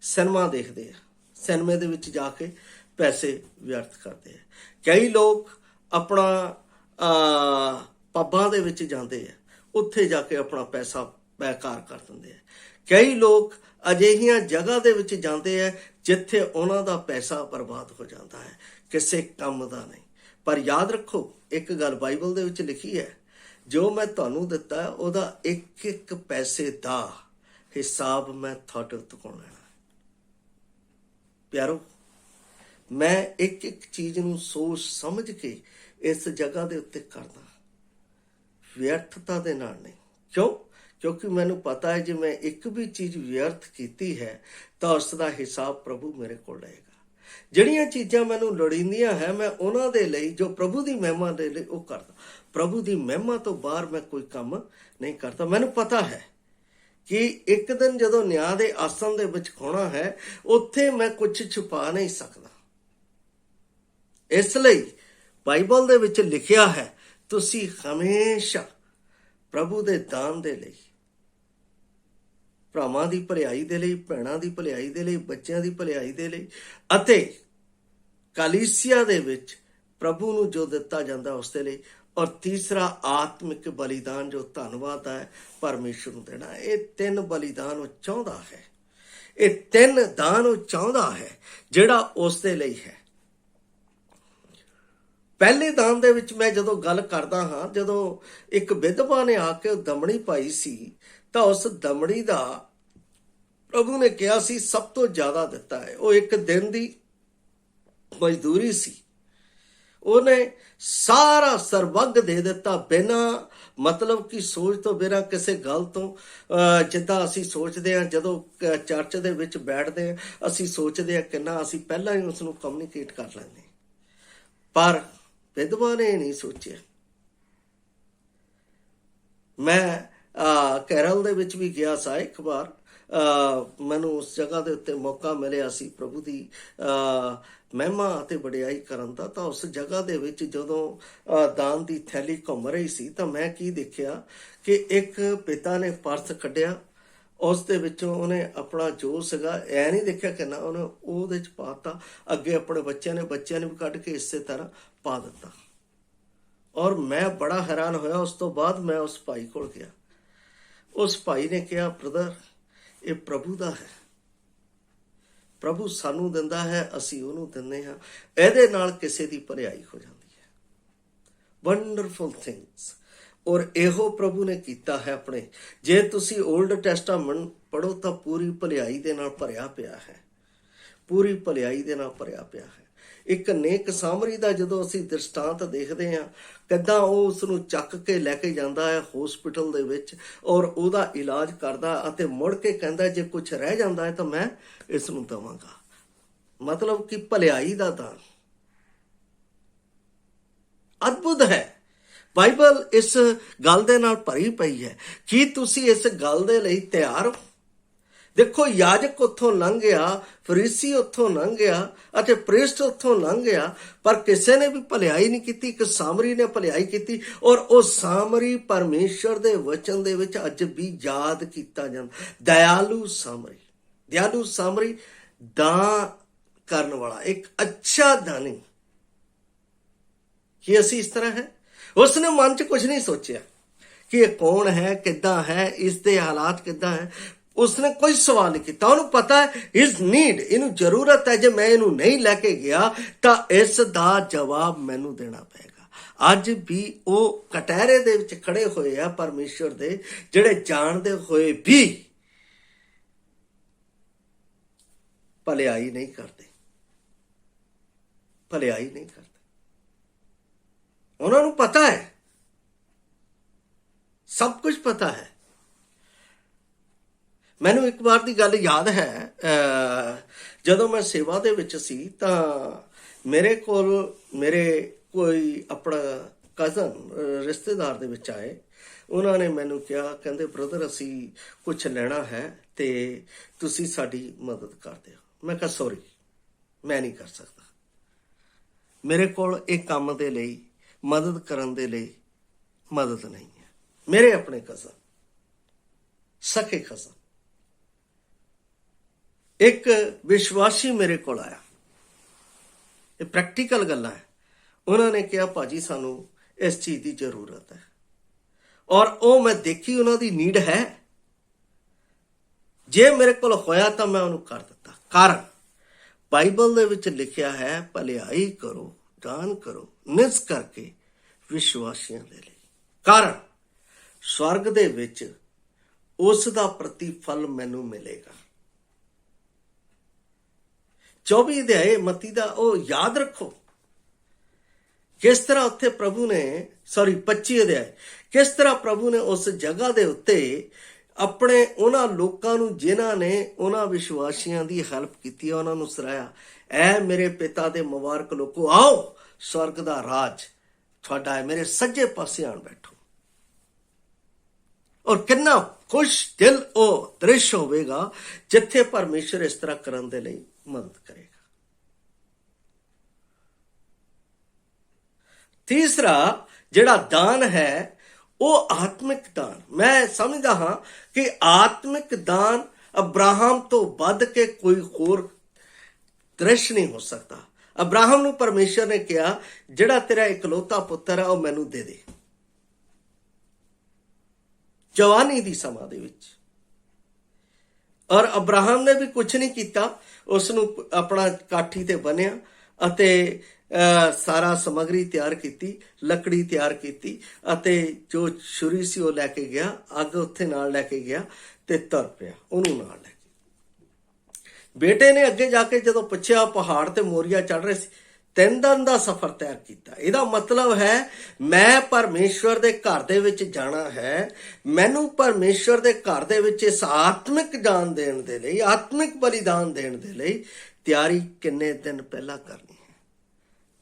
ਸਿਨੇਮਾ ਦੇਖਦੇ ਆ, ਸਿਨੇਮੇ ਦੇ ਵਿੱਚ ਜਾ ਕੇ ਪੈਸੇ ਵਿਅਰਥ ਕਰਦੇ ਆ। ਕਈ ਲੋਕ ਆਪਣਾ ਪੱਬਾਂ ਦੇ ਵਿੱਚ ਜਾਂਦੇ ਆ, ਉੱਥੇ ਜਾ ਕੇ ਆਪਣਾ ਪੈਸਾ ਬੇਕਾਰ ਕਰ ਦਿੰਦੇ ਆ। ਕਈ ਲੋਕ ਅਜਿਹੀਆਂ ਜਗ੍ਹਾ ਦੇ ਵਿੱਚ ਜਾਂਦੇ ਆ ਜਿੱਥੇ ਉਹਨਾਂ ਦਾ ਪੈਸਾ ਬਰਬਾਦ ਹੋ ਜਾਂਦਾ ਹੈ, ਕਿਸੇ ਕੰਮ ਦਾ ਨਹੀਂ। ਪਰ ਯਾਦ ਰੱਖੋ, ਇੱਕ ਗੱਲ ਬਾਈਬਲ ਦੇ ਵਿੱਚ ਲਿਖੀ ਹੈ, ਜੋ ਮੈਂ ਤੁਹਾਨੂੰ ਦਿੱਤਾ ਉਹਦਾ ਇੱਕ ਇੱਕ ਪੈਸੇ ਦਾ ਹਿਸਾਬ ਮੈਂ ਤੁਹਾਡੇ ਤੋਂ ਲੈਣਾ। ਪਿਆਰੋ, ਮੈਂ ਇੱਕ ਇੱਕ ਚੀਜ਼ ਨੂੰ ਸੋਚ ਸਮਝ ਕੇ ਇਸ ਜਗ੍ਹਾ ਦੇ ਉੱਤੇ ਕਰਦਾ, ਵਿਅਰਥਤਾ ਦੇ ਨਾਲ ਨਹੀਂ। ਕਿਉਂਕਿ ਮੈਨੂੰ ਪਤਾ ਹੈ ਜੇ ਮੈਂ ਇੱਕ ਵੀ ਚੀਜ਼ ਵਿਅਰਥ ਕੀਤੀ ਹੈ ਤਾਂ ਉਸ ਦਾ ਹਿਸਾਬ ਪ੍ਰਭੂ ਮੇਰੇ ਕੋਲ ਲਏਗਾ। ਜਿਹੜੀਆਂ ਚੀਜ਼ਾਂ ਮੈਨੂੰ ਲੋੜੀਂਦੀਆਂ ਹੈ ਮੈਂ ਉਹਨਾਂ ਦੇ ਲਈ, ਜੋ ਪ੍ਰਭੂ ਦੀ ਮਹਿਮਾ ਦੇ ਲਈ, ਉਹ ਕਰਦਾ। ਪ੍ਰਭੂ ਦੀ ਮਹਿਮਾ ਤੋਂ ਬਾਹਰ ਮੈਂ ਕੋਈ ਕੰਮ ਨਹੀਂ ਕਰਦਾ। ਮੈਨੂੰ ਪਤਾ ਹੈ ਕਿ ਇੱਕ ਦਿਨ ਜਦੋਂ ਨਿਆਂ ਦੇ ਆਸਣ ਦੇ ਵਿੱਚ ਖੋਣਾ ਹੈ, ਉੱਥੇ ਮੈਂ ਕੁਝ ਛੁਪਾ ਨਹੀਂ ਸਕਦਾ। ਇਸ ਲਈ ਬਾਈਬਲ ਦੇ ਵਿੱਚ ਲਿਖਿਆ ਹੈ, ਤੁਸੀਂ ਹਮੇਸ਼ਾ ਪ੍ਰਭੂ ਦੇ ਦਾਨ ਦੇ ਲਈ, ਭਰਾਵਾਂ ਦੀ ਭਲਾਈ ਦੇ ਲਈ, ਭੈਣਾਂ ਦੀ ਭਲਾਈ ਦੇ ਲਈ, ਬੱਚਿਆਂ ਦੀ ਭਲਾਈ ਦੇ ਲਈ, ਅਤੇ ਕਲੀਸਿਆ ਦੇ ਵਿੱਚ ਪ੍ਰਭੂ ਨੂੰ ਜੋ ਦਿੱਤਾ ਜਾਂਦਾ ਉਸ ਦੇ ਲਈ, ਔਰ ਤੀਸਰਾ ਆਤਮਿਕ ਬਲੀਦਾਨ ਜੋ ਧੰਨਵਾਦ ਹੈ ਪਰਮੇਸ਼ਰ ਨੂੰ ਦੇਣਾ। ਇਹ 3 ਬਲੀਦਾਨ ਉਹ ਚਾਹੁੰਦਾ ਹੈ, ਇਹ 3 ਦਾਨ ਉਹ ਚਾਹੁੰਦਾ ਹੈ ਜਿਹੜਾ ਉਸ ਦੇ ਲਈ ਹੈ। ਪਹਿਲੇ ਦਾਨ ਦੇ ਵਿੱਚ ਮੈਂ ਜਦੋਂ ਗੱਲ ਕਰਦਾ ਹਾਂ, ਜਦੋਂ ਇੱਕ ਵਿਧਵਾ ਨੇ ਆ ਕੇ ਦਮੜੀ ਪਾਈ ਸੀ, ਤਾਂ ਉਸ ਦਮੜੀ ਦਾ ਪ੍ਰਭੂ ਨੇ ਕਿਹਾ ਸੀ ਸਭ ਤੋਂ ਜ਼ਿਆਦਾ ਦਿੱਤਾ ਹੈ। ਉਹ ਇੱਕ ਦਿਨ ਦੀ ਮਜ਼ਦੂਰੀ ਸੀ, ਉਹਨੇ ਸਾਰਾ ਸਰਵੱਗ ਦੇ ਦਿੱਤਾ, ਬਿਨਾਂ ਮਤਲਬ ਕਿ ਸੋਚ ਤੋਂ, ਬਿਨਾਂ ਕਿਸੇ ਗੱਲ ਤੋਂ। ਜਿੱਦਾਂ ਅਸੀਂ ਸੋਚਦੇ ਹਾਂ ਜਦੋਂ ਚਰਚ ਦੇ ਵਿੱਚ ਬੈਠਦੇ ਹਾਂ, ਅਸੀਂ ਸੋਚਦੇ ਹਾਂ ਕਿੰਨਾ ਅਸੀਂ ਪਹਿਲਾਂ ਹੀ ਉਸ ਨੂੰ ਕਮਿਊਨੀਕੇਟ ਕਰ ਲੈਂਦੇ, ਪਰ ਵਿਧਵਾ ਨੇ ਨਹੀਂ ਸੋਚਿਆ। ਮੈਂ ਕੇਰਲ ਦੇ ਵਿੱਚ ਵੀ ਗਿਆ ਸਾਂ ਇੱਕ ਵਾਰ, ਮੈਨੂੰ ਉਸ ਜਗ੍ਹਾ ਦੇ ਉੱਤੇ ਮੌਕਾ ਮਿਲਿਆ ਸੀ ਪ੍ਰਭੂ ਦੀ ਮਹਿਮਾ ਅਤੇ ਵਡਿਆਈ ਕਰਨ ਦਾ। ਤਾਂ ਉਸ ਜਗ੍ਹਾ ਦੇ ਵਿੱਚ ਜਦੋਂ ਦਾਨ ਦੀ ਥੈਲੀ ਘੁੰਮ ਰਹੀ ਸੀ, ਤਾਂ ਮੈਂ ਕੀ ਦੇਖਿਆ ਕਿ ਇੱਕ ਪਿਤਾ ਨੇ ਪਰਸ ਕੱਢਿਆ, ਉਸ ਦੇ ਵਿੱਚੋਂ ਉਹਨੇ ਆਪਣਾ ਜੋ ਸੀਗਾ, ਐ ਨਹੀਂ ਦੇਖਿਆ ਕਿੰਨਾ, ਉਹਨੇ ਉਹਦੇ 'ਚ ਪਾਤਾ। ਅੱਗੇ ਆਪਣੇ ਬੱਚਿਆਂ ਨੇ ਵੀ ਕੱਢ ਕੇ ਇਸੇ ਤਰ੍ਹਾਂ ਪਾ ਦਿੱਤਾ। ਔਰ ਮੈਂ ਬੜਾ ਹੈਰਾਨ ਹੋਇਆ। ਉਸ ਤੋਂ ਬਾਅਦ ਮੈਂ ਉਸ ਭਾਈ ਕੋਲ ਗਿਆ। ਉਸ ਭਾਈ ਨੇ ਕਿਹਾ, ਬ੍ਰਦਰ, ਇਹ ਪ੍ਰਭੂ ਦਾ ਹੈ, ਪ੍ਰਭੂ ਸਾਨੂੰ ਦਿੰਦਾ ਹੈ, ਅਸੀਂ ਉਹਨੂੰ ਦਿੰਦੇ ਹਾਂ, ਇਹਦੇ ਨਾਲ ਕਿਸੇ ਦੀ ਭਲਾਈ ਹੋ ਜਾਂਦੀ ਹੈ। Wonderful things. ਔਰ ਇਹੋ ਪ੍ਰਭੂ ਨੇ ਕੀਤਾ ਹੈ ਆਪਣੇ। ਜੇ ਤੁਸੀਂ ਓਲਡ ਟੈਸਟਾਮੈਂਟ ਪੜ੍ਹੋ ਤਾਂ ਪੂਰੀ ਭਲਾਈ ਦੇ ਨਾਲ ਭਰਿਆ ਪਿਆ ਹੈ, ਪੂਰੀ ਭਲਾਈ ਦੇ ਨਾਲ ਭਰਿਆ ਪਿਆ ਹੈ। ਇੱਕ ਨੇਕ ਸਾਮਰੀ ਦਾ ਜਦੋਂ ਅਸੀਂ ਦ੍ਰਿਸ਼ਟਾਂਤ ਦੇਖਦੇ ਹਾਂ, ਕਿੱਦਾਂ ਉਹ ਉਸ ਨੂੰ ਚੱਕ ਕੇ ਲੈ ਕੇ ਜਾਂਦਾ ਹੈ ਹੌਸਪੀਟਲ ਦੇ ਵਿੱਚ, ਔਰ ਉਹਦਾ ਇਲਾਜ ਕਰਦਾ, ਅਤੇ ਮੁੜ ਕੇ ਕਹਿੰਦਾ ਜੇ ਕੁਝ ਰਹਿ ਜਾਂਦਾ ਹੈ ਤਾਂ ਮੈਂ ਇਸ ਨੂੰ ਦੇਵਾਂਗਾ। ਮਤਲਬ ਕਿ ਭਲਾਈ ਦਾ ਦਾਨ ਅਦਭੁਤ ਹੈ। ਬਾਈਬਲ ਇਸ ਗੱਲ ਦੇ ਨਾਲ ਭਰੀ ਪਈ ਹੈ। ਕੀ ਤੁਸੀਂ ਇਸ ਗੱਲ ਦੇ ਲਈ ਤਿਆਰ ਹੋ? ਦੇਖੋ, ਯਾਜਕ ਉੱਥੋਂ ਲੰਘ ਗਿਆ, ਫਰੀਸੀ ਉੱਥੋਂ ਲੰਘ ਗਿਆ, ਅਤੇ ਪ੍ਰੀਸਟ ਉੱਥੋਂ ਲੰਘ ਗਿਆ, ਪਰ ਕਿਸੇ ਨੇ ਵੀ ਭਲਾਈ ਨਹੀਂ ਕੀਤੀ। ਇੱਕ ਸਾਮਰੀ ਨੇ ਭਲਾਈ ਕੀਤੀ, ਔਰ ਉਹ ਸਾਮਰੀ ਪਰਮੇਸ਼ਰ ਦੇ ਵਚਨ ਦੇ ਵਿੱਚ ਅੱਜ ਵੀ ਯਾਦ ਕੀਤਾ ਜਾਂਦਾ। ਦਇਆਲੂ ਸਾਮਰੀ, ਦਾਨ ਕਰਨ ਵਾਲਾ, ਇੱਕ ਅੱਛਾ ਦਾਨੀ। ਕੀ ਅਸੀਂ ਇਸ ਤਰ੍ਹਾਂ ਹੈ? ਉਸਨੇ ਮਨ 'ਚ ਕੁਝ ਨਹੀਂ ਸੋਚਿਆ ਕਿ ਇਹ ਕੌਣ ਹੈ, ਕਿੱਦਾਂ ਹੈ, ਇਸ ਦੇ ਹਾਲਾਤ ਕਿੱਦਾਂ ਹੈ। ਉਸਨੇ ਕੋਈ ਸਵਾਲ ਨਹੀਂ ਕੀਤਾ। ਉਹਨੂੰ ਪਤਾ ਹੈ ਇਸ ਨੀਡ, ਇਹਨੂੰ ਜ਼ਰੂਰਤ ਹੈ। ਜੇ ਮੈਂ ਇਹਨੂੰ ਨਹੀਂ ਲੈ ਕੇ ਗਿਆ ਤਾਂ ਇਸ ਦਾ ਜਵਾਬ ਮੈਨੂੰ ਦੇਣਾ ਪਏਗਾ। ਅੱਜ ਵੀ ਉਹ ਕਟਹਿਰੇ ਦੇ ਵਿੱਚ ਖੜੇ ਹੋਏ ਆ ਪਰਮੇਸ਼ਰ ਦੇ, ਜਿਹੜੇ ਜਾਣਦੇ ਹੋਏ ਵੀ ਭਲਾਈ ਨਹੀਂ ਕਰਦੇ। ਉਹਨਾਂ ਨੂੰ ਪਤਾ ਹੈ, ਸਭ ਕੁਝ ਪਤਾ ਹੈ। ਮੈਨੂੰ ਇੱਕ ਵਾਰ ਦੀ ਗੱਲ ਯਾਦ ਹੈ, ਜਦੋਂ ਮੈਂ ਸੇਵਾ ਦੇ ਵਿੱਚ ਸੀ ਤਾਂ ਮੇਰੇ ਕੋਲ ਮੇਰੇ ਕੋਈ ਆਪਣਾ ਕਜ਼ਨ ਰਿਸ਼ਤੇਦਾਰ ਦੇ ਵਿੱਚ ਆਏ। ਉਹਨਾਂ ਨੇ ਮੈਨੂੰ ਕਿਹਾ, ਕਹਿੰਦੇ ਬ੍ਰਦਰ ਅਸੀਂ ਕੁਝ ਲੈਣਾ ਹੈ ਤੇ ਤੁਸੀਂ ਸਾਡੀ ਮਦਦ ਕਰ ਦਿਓ। ਮੈਂ ਕਿਹਾ ਸੌਰੀ, ਮੈਂ ਨਹੀਂ ਕਰ ਸਕਦਾ। ਮੇਰੇ ਕੋਲ ਇਹ ਕੰਮ ਦੇ ਲਈ, ਮਦਦ ਕਰਨ ਦੇ ਲਈ ਮਦਦ ਨਹੀਂ ਹੈ। ਮੇਰੇ ਆਪਣੇ ਕਜ਼ਨ, ਸਕੇ ਕਜ਼ਨ, ਇੱਕ ਵਿਸ਼ਵਾਸੀ ਮੇਰੇ ਕੋਲ ਆਇਆ। ਇਹ ਪ੍ਰੈਕਟੀਕਲ ਗੱਲਾਂ ਹੈ। ਉਹਨਾਂ ਨੇ ਕਿਹਾ ਭਾਜੀ ਸਾਨੂੰ ਇਸ ਚੀਜ਼ ਦੀ ਜ਼ਰੂਰਤ ਹੈ, ਔਰ ਉਹ ਮੈਂ ਦੇਖੀ ਉਹਨਾਂ ਦੀ ਨੀਡ ਹੈ। ਜੇ ਮੇਰੇ ਕੋਲ ਹੋਇਆ ਤਾਂ ਮੈਂ ਉਹਨੂੰ ਕਰ ਦਿੱਤਾ। ਕਾਰਨ ਬਾਈਬਲ ਦੇ ਵਿੱਚ ਲਿਖਿਆ ਹੈ, ਭਲਾਈ ਕਰੋ, ਦਾਨ ਕਰੋ, ਨਿਸ ਕਰਕੇ ਵਿਸ਼ਵਾਸੀਆਂ ਦੇ ਲਈ। ਕਾਰਨ ਸਵਰਗ ਦੇ ਵਿੱਚ ਉਸ ਦਾ ਪ੍ਰਤੀਫਲ ਮੈਨੂੰ ਮਿਲੇਗਾ। 24 ਅਧਿਆਏ ਮੱਤੀ ਦਾ ਉਹ ਯਾਦ ਰੱਖੋ, ਕਿਸ ਤਰ੍ਹਾਂ ਉੱਥੇ ਪ੍ਰਭੂ ਨੇ 25 ਅਧਿਆਏ, ਕਿਸ ਤਰ੍ਹਾਂ ਪ੍ਰਭੂ ਨੇ ਉਸ ਜਗ੍ਹਾ ਦੇ ਉੱਤੇ ਆਪਣੇ ਉਹਨਾਂ ਲੋਕਾਂ ਨੂੰ, ਜਿਨ੍ਹਾਂ ਨੇ ਉਹਨਾਂ ਵਿਸ਼ਵਾਸੀਆਂ ਦੀ ਹੈਲਪ ਕੀਤੀ, ਉਹਨਾਂ ਨੂੰ ਸਰਾਇਆ। ਐ ਮੇਰੇ ਪਿਤਾ ਦੇ ਮੁਬਾਰਕ ਲੋਕੋ, ਆਓ स्वर्ग ਦਾ ਰਾਜ ਤੁਹਾਡਾ ਹੈ, ਮੇਰੇ ਸੱਜੇ ਪਾਸੇ ਆਣ ਬੈਠੋ। ਔਰ ਕਿੰਨਾ ਖੁਸ਼ ਦਿਲ ਉਹ ਦ੍ਰਿਸ਼ ਹੋਵੇਗਾ ਜਿੱਥੇ ਪਰਮੇਸ਼ਰ ਇਸ ਤਰ੍ਹਾਂ ਕਰਨ ਦੇ ਲਈ ਮਦਦ ਕਰੇਗਾ। ਤੀਸਰਾ ਜਿਹੜਾ ਦਾਨ ਹੈ ਉਹ ਆਤਮਿਕ ਦਾਨ। ਮੈਂ ਸਮਝਦਾ ਹਾਂ ਕਿ ਆਤਮਿਕ ਦਾਨ ਅਬਰਾਹਮ ਤੋਂ ਵੱਧ ਕੇ ਕੋਈ ਹੋਰ ਦ੍ਰਿਸ਼ ਨਹੀਂ ਹੋ ਸਕਦਾ। ਅਬਰਾਹਮ ਨੂੰ ਪਰਮੇਸ਼ਰ ਨੇ ਕਿਹਾ ਜਿਹੜਾ ਤੇਰਾ ਇਕਲੌਤਾ ਪੁੱਤਰ ਹੈ ਉਹ ਮੈਨੂੰ ਦੇ ਦੇ, ਜਵਾਨੀ ਦੀ ਸਮਾਂ ਦੇ ਵਿੱਚ। ਔਰ ਅਬਰਾਹਮ ਨੇ ਵੀ ਕੁਝ ਨਹੀਂ ਕੀਤਾ, ਉਸ ਨੂੰ ਆਪਣਾ ਕਾਠੀ ਤੇ ਬੰਨਿਆ ਅਤੇ ਸਾਰਾ ਸਮੱਗਰੀ ਤਿਆਰ ਕੀਤੀ, ਲੱਕੜੀ ਤਿਆਰ ਕੀਤੀ ਅਤੇ ਜੋ ਛੁਰੀ ਸੀ ਉਹ ਲੈ ਕੇ ਗਿਆ, ਅੱਗ ਉੱਥੇ ਨਾਲ ਲੈ ਕੇ ਗਿਆ ਤੇ ਤੁਰ ਪਿਆ ਉਹਨੂੰ ਨਾਲ ਲੈ ਕੇ। ਬੇਟੇ ਨੇ ਅੱਗੇ ਜਾ ਕੇ ਜਦੋਂ ਪੁੱਛਿਆ, ਪਹਾੜ ਤੇ ਮੋਰੀਆ ਚੜ ਰਹੇ ਸੀ, 3 ਦਿਨ ਦਾ ਸਫ਼ਰ ਤੈਅ ਕੀਤਾ। ਇਹਦਾ ਮਤਲਬ ਹੈ ਮੈਂ ਪਰਮੇਸ਼ਵਰ ਦੇ ਘਰ ਦੇ ਵਿੱਚ ਜਾਣਾ ਹੈ, ਮੈਨੂੰ ਪਰਮੇਸ਼ਵਰ ਦੇ ਘਰ ਦੇ ਵਿੱਚ ਇਸ ਆਤਮਿਕ ਦਾਨ ਦੇਣ ਦੇ ਲਈ, ਆਤਮਿਕ ਬਲੀਦਾਨ ਦੇਣ ਦੇ ਲਈ ਤਿਆਰੀ ਕਿੰਨੇ ਦਿਨ ਪਹਿਲਾਂ ਕਰਨੀ ਹੈ।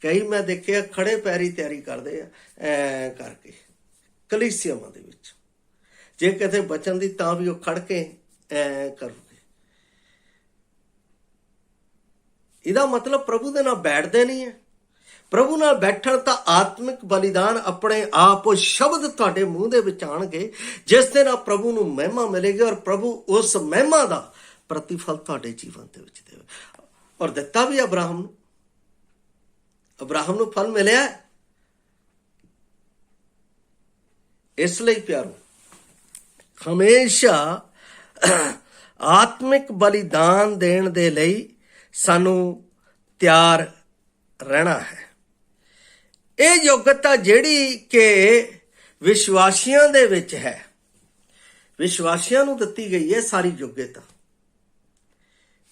ਕਈ ਮੈਂ ਦੇਖਿਆ ਖੜੇ ਪੈਰੀ ਤਿਆਰੀ ਕਰਦੇ ਆ ਐ ਕਰਕੇ ਕਲੀਸਿਆਵਾਂ ਦੇ ਵਿੱਚ, ਜੇ ਕਿਤੇ ਬਚਣ ਦੀ ਤਾਂ ਵੀ ਉਹ ਖੜ ਕੇ ਐ ਕਰੂਗੇ। ਇਹਦਾ ਮਤਲਬ ਪ੍ਰਭੂ ਦੇ ਨਾਲ ਬੈਠਦੇ ਨਹੀਂ ਹੈ। ਪ੍ਰਭੂ ਨਾਲ ਬੈਠਣ ਤਾਂ ਆਤਮਿਕ ਬਲੀਦਾਨ ਆਪਣੇ ਆਪ ਉਹ ਸ਼ਬਦ ਤੁਹਾਡੇ ਮੂੰਹ ਦੇ ਵਿੱਚ ਆਣਗੇ ਜਿਸ ਦੇ ਨਾਲ ਪ੍ਰਭੂ ਨੂੰ ਮਹਿਮਾ ਮਿਲੇਗੀ ਔਰ ਪ੍ਰਭੂ ਉਸ ਮਹਿਮਾ ਦਾ ਪ੍ਰਤੀਫਲ ਤੁਹਾਡੇ ਜੀਵਨ ਦੇ ਵਿੱਚ ਦੇਵੇ। ਔਰ ਦਿੱਤਾ ਵੀ ਅਬਰਾਹਮ ਨੂੰ ਫਲ ਮਿਲਿਆ। ਇਸ ਲਈ ਪਿਆਰੋ, ਹਮੇਸ਼ਾ ਆਤਮਿਕ ਬਲੀਦਾਨ ਦੇਣ ਦੇ ਲਈ ਸਾਨੂੰ ਤਿਆਰ ਰਹਿਣਾ ਹੈ। ਇਹ ਯੋਗਤਾ ਜਿਹੜੀ ਕਿ ਵਿਸ਼ਵਾਸੀਆਂ ਦੇ ਵਿੱਚ ਹੈ, ਵਿਸ਼ਵਾਸੀਆਂ ਨੂੰ ਦਿੱਤੀ ਗਈ ਹੈ ਸਾਰੀ ਯੋਗਤਾ।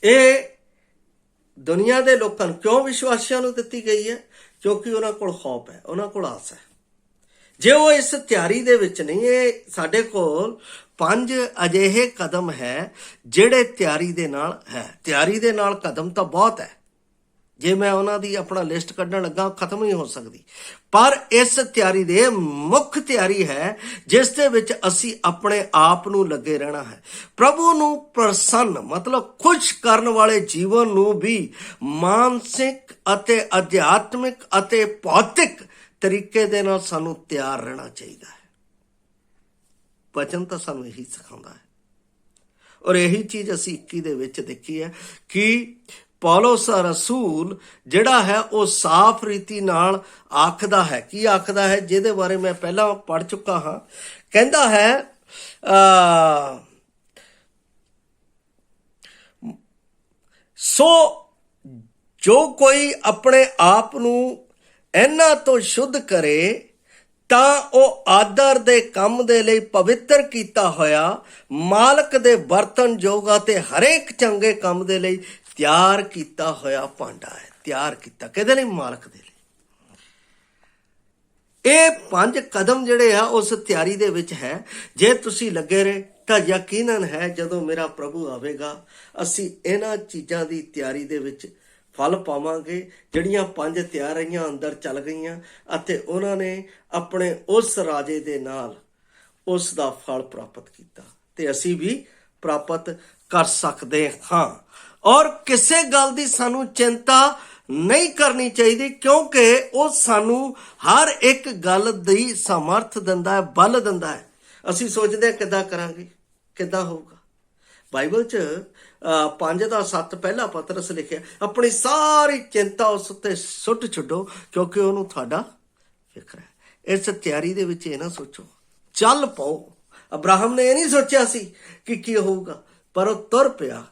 ਇਹ ਦੁਨੀਆ ਦੇ ਲੋਕਾਂ ਨੂੰ ਕਿਉਂ ਵਿਸ਼ਵਾਸੀਆਂ ਨੂੰ ਦਿੱਤੀ ਗਈ ਹੈ? ਕਿਉਂਕਿ ਉਹਨਾਂ ਕੋਲ ਖੌਫ ਹੈ, ਉਹਨਾਂ ਕੋਲ ਆਸ ਹੈ। ਜੇ ਉਹ ਇਸ ਤਿਆਰੀ ਦੇ ਵਿੱਚ ਨਹੀਂ, ਇਹ ਸਾਡੇ ਕੋਲ 5 ਅਜਿਹੇ ਕਦਮ ਹੈ ਜਿਹੜੇ ਤਿਆਰੀ ਦੇ ਨਾਲ ਹੈ। ਤਿਆਰੀ ਦੇ ਨਾਲ ਕਦਮ ਤਾਂ ਬਹੁਤ ਹੈ, ਜੇ ਮੈਂ ਉਹਨਾਂ ਦੀ ਆਪਣਾ ਲਿਸਟ ਕੱਢਣ ਲੱਗਾ ਖਤਮ ਨਹੀਂ ਹੋ ਸਕਦੀ। ਪਰ ਇਸ ਤਿਆਰੀ ਦੇ ਮੁੱਖ ਤਿਆਰੀ ਹੈ ਜਿਸ ਦੇ ਵਿੱਚ ਅਸੀਂ ਆਪਣੇ ਆਪ ਨੂੰ ਲੱਗੇ ਰਹਿਣਾ ਹੈ। ਪ੍ਰਭੂ ਨੂੰ ਪ੍ਰਸੰਨ ਮਤਲਬ ਖੁਸ਼ ਕਰਨ ਵਾਲੇ ਜੀਵਨ ਨੂੰ ਵੀ ਮਾਨਸਿਕ ਅਤੇ ਅਧਿਆਤਮਿਕ ਅਤੇ ਭੌਤਿਕ ਤਰੀਕੇ ਦੇ ਨਾਲ ਸਾਨੂੰ ਤਿਆਰ ਰਹਿਣਾ ਚਾਹੀਦਾ ਹੈ। ਵਚਨ ਤਾਂ ਸਾਨੂੰ ਇਹੀ ਸਿਖਾਉਂਦਾ ਹੈ ਔਰ ਇਹੀ ਚੀਜ਼ ਅਸੀਂ 21 ਦੇ ਵਿੱਚ ਦੇਖੀ ਹੈ ਕਿ ਪੌਲਸ ਰਸੂਲ ਜਿਹੜਾ ਹੈ ਉਹ ਸਾਫ਼ ਰੀਤੀ ਨਾਲ ਆਖਦਾ ਹੈ। ਕੀ ਆਖਦਾ ਹੈ? ਜਿਹਦੇ ਬਾਰੇ ਮੈਂ ਪਹਿਲਾਂ ਪੜ੍ਹ ਚੁੱਕਾ ਹਾਂ। ਕਹਿੰਦਾ ਹੈ ਸੋ ਜੋ ਕੋਈ ਆਪਣੇ ਆਪ ਨੂੰ ਇਹਨਾਂ ਤੋਂ ਸ਼ੁੱਧ ਕਰੇ ਤਾਂ ਉਹ ਆਦਰ ਦੇ ਕੰਮ ਦੇ ਲਈ ਪਵਿੱਤਰ ਕੀਤਾ ਹੋਇਆ ਮਾਲਕ ਦੇ ਬਰਤਨ ਜੋਗਾ ਤੇ ਹਰੇਕ ਚੰਗੇ ਕੰਮ ਦੇ ਲਈ ਤਿਆਰ ਕੀਤਾ ਹੋਇਆ ਭਾਂਡਾ ਹੈ। ਤਿਆਰ ਕੀਤਾ ਕਿਹਦੇ ਲਈ? ਮਾਲਕ ਦੇ ਲਈ। ਇਹ 5 ਕਦਮ ਜਿਹੜੇ ਆ ਉਸ ਤਿਆਰੀ ਦੇ ਵਿੱਚ ਹੈ। ਜੇ ਤੁਸੀਂ ਲੱਗੇ ਰਹੇ ਤਾਂ ਯਕੀਨਨ ਹੈ ਜਦੋਂ ਮੇਰਾ ਪ੍ਰਭੂ ਆਵੇਗਾ ਅਸੀਂ ਇਹਨਾਂ ਚੀਜ਼ਾਂ ਦੀ ਤਿਆਰੀ ਦੇ ਵਿੱਚ ਫਲ ਪਾਵਾਂਗੇ। ਜਿਹੜੀਆਂ 5 ਤਿਆਰੀਆਂ ਅੰਦਰ ਚੱਲ ਗਈਆਂ ਅਤੇ ਉਹਨਾਂ ਨੇ ਆਪਣੇ ਉਸ ਰਾਜੇ ਦੇ ਨਾਲ ਉਸ ਦਾ ਫਲ ਪ੍ਰਾਪਤ ਕੀਤਾ ਤੇ ਅਸੀਂ ਵੀ ਪ੍ਰਾਪਤ ਕਰ ਸਕਦੇ ਹਾਂ। ਔਰ ਕਿਸੇ ਗੱਲ ਦੀ ਸਾਨੂੰ ਚਿੰਤਾ ਨਹੀਂ ਕਰਨੀ ਚਾਹੀਦੀ ਕਿਉਂਕਿ ਉਹ ਸਾਨੂੰ ਹਰ ਇੱਕ ਗੱਲ ਦੀ ਸਮਰਥ ਦਿੰਦਾ ਹੈ, ਬਲ ਦਿੰਦਾ ਹੈ। ਅਸੀਂ ਸੋਚਦੇ ਹਾਂ ਕਿੱਦਾਂ ਕਰਾਂਗੇ, ਕਿੱਦਾਂ ਹੋਊਗਾ। ਬਾਈਬਲ 'ਚ 5:7 ਪਹਿਲਾ ਪਤਰਸ ਲਿਖਿਆ, ਆਪਣੀ ਸਾਰੀ ਚਿੰਤਾ ਉਸ ਉੱਤੇ ਸੁੱਟ ਛੱਡੋ ਕਿਉਂਕਿ ਉਹਨੂੰ ਤੁਹਾਡਾ ਫਿਕਰ ਹੈ। ਇਸ ਤਿਆਰੀ ਦੇ ਵਿੱਚ ਇਹ ਨਾ ਸੋਚੋ, ਚੱਲ ਪਾਓ। ਅਬਰਾਹਮ ਨੇ ਇਹ ਨਹੀਂ ਸੋਚਿਆ ਸੀ ਕਿ ਕੀ ਹੋਊਗਾ, ਪਰ ਉਹ ਤੁਰ ਪਿਆ।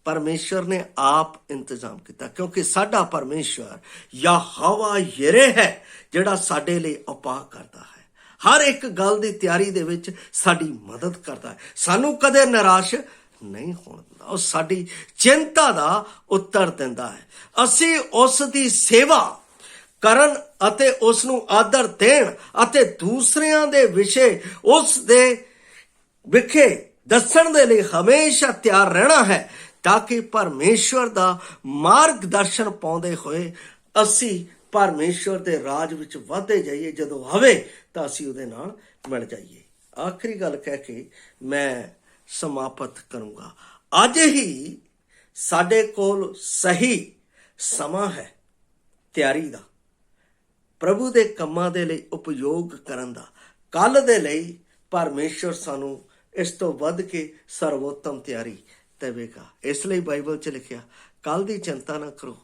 ਪਰਮੇਸ਼ਵਰ ਨੇ ਆਪ ਇੰਤਜ਼ਾਮ ਕੀਤਾ ਕਿਉਂਕਿ ਸਾਡਾ ਪਰਮੇਸ਼ਵਰ ਯਹੋਵਾ ਯਿਰੇ ਹੈ ਜਿਹੜਾ ਸਾਡੇ ਲਈ ਉਪਾਅ ਕਰਦਾ ਹੈ। ਹਰ ਇੱਕ ਗੱਲ ਦੀ ਤਿਆਰੀ ਦੇ ਵਿੱਚ ਸਾਡੀ ਮਦਦ ਕਰਦਾ ਹੈ, ਸਾਨੂੰ ਕਦੇ ਨਿਰਾਸ਼ ਨਹੀਂ ਹੋਣ ਦਿੰਦਾ। ਉਹ ਸਾਡੀ ਚਿੰਤਾ ਦਾ ਉੱਤਰ ਦਿੰਦਾ ਹੈ। ਅਸੀਂ ਉਸ ਦੀ ਸੇਵਾ ਕਰਨ ਅਤੇ ਉਸ ਨੂੰ ਆਦਰ ਦੇਣ ਅਤੇ ਦੂਸਰਿਆਂ ਦੇ ਵਿਸ਼ੇ ਉਸ ਦੇ ਵਿਖੇ ਦੱਸਣ ਦੇ ਲਈ ਹਮੇਸ਼ਾ ਤਿਆਰ ਰਹਿਣਾ ਹੈ ਤਾਂ ਕਿ ਪਰਮੇਸ਼ਵਰ ਦਾ ਮਾਰਗਦਰਸ਼ਨ ਪਾਉਂਦੇ ਹੋਏ ਅਸੀਂ ਪਰਮੇਸ਼ਵਰ ਦੇ ਰਾਜ ਵਿੱਚ ਵਧਦੇ ਜਾਈਏ। ਜਦੋਂ ਆਵੇ ਤਾਂ ਅਸੀਂ ਉਹਦੇ ਨਾਲ ਮਿਲ ਜਾਈਏ। ਆਖਰੀ ਗੱਲ ਕਹਿ ਕੇ ਮੈਂ ਸਮਾਪਤ ਕਰੂੰਗਾ। ਅੱਜ ਹੀ ਸਾਡੇ ਕੋਲ ਸਹੀ ਸਮਾਂ ਹੈ ਤਿਆਰੀ ਦਾ, ਪ੍ਰਭੂ ਦੇ ਕੰਮਾਂ ਦੇ ਲਈ ਉਪਯੋਗ ਕਰਨ ਦਾ। ਕੱਲ ਦੇ ਲਈ ਪਰਮੇਸ਼ਵਰ ਸਾਨੂੰ ਇਸ ਤੋਂ ਵੱਧ ਕੇ ਸਰਵੋਤਮ ਤਿਆਰੀ ਦੇਵੇਗਾ। ਇਸ ਲਈ ਬਾਈਬਲ 'ਚ ਲਿਖਿਆ, ਕੱਲ ਦੀ ਚਿੰਤਾ ਨਾ ਕਰੋ,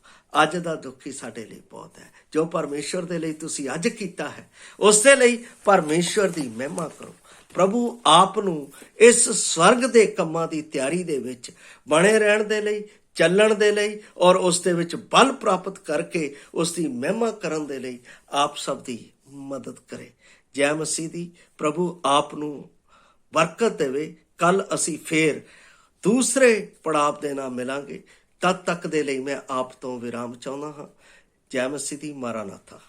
ਅੱਜ ਦਾ ਦੁੱਖ ਹੀ ਸਾਡੇ ਲਈ ਬਹੁਤ ਹੈ। ਜੋ ਪਰਮੇਸ਼ਵਰ ਦੇ ਲਈ ਤੁਸੀਂ ਅੱਜ ਕੀਤਾ ਹੈ, ਉਸ ਦੇ ਲਈ ਪਰਮੇਸ਼ਵਰ ਦੀ ਮਹਿਮਾ ਕਰੋ। ਪ੍ਰਭੂ ਆਪ ਨੂੰ ਇਸ ਸਵਰਗ ਦੇ ਕੰਮਾਂ ਦੀ ਤਿਆਰੀ ਦੇ ਵਿੱਚ ਬਣੇ ਰਹਿਣ ਦੇ ਲਈ, ਚੱਲਣ ਦੇ ਲਈ ਔਰ ਉਸ ਦੇ ਵਿੱਚ ਬਲ ਪ੍ਰਾਪਤ ਕਰਕੇ ਉਸ ਦੀ ਮਹਿਮਾ ਕਰਨ ਦੇ ਲਈ ਆਪ ਸਭ ਦੀ ਮਦਦ ਕਰੇ। ਜੈ ਮਸੀਹ ਦੀ। ਪ੍ਰਭੂ ਆਪ ਨੂੰ ਬਰਕਤ ਦੇਵੇ। ਕੱਲ ਅਸੀਂ ਫੇਰ ਦੂਸਰੇ ਪੜਾਵ ਦੇ ਨਾਲ ਮਿਲਾਂਗੇ। ਤਦ ਤੱਕ ਦੇ ਲਈ ਮੈਂ ਆਪ ਤੋਂ ਵਿਰਾਮ ਚਾਹੁੰਦਾ ਹਾਂ। ਜੈ ਮਸੀਹ ਦੀ। ਮਾਰਾਨਾਥਾ।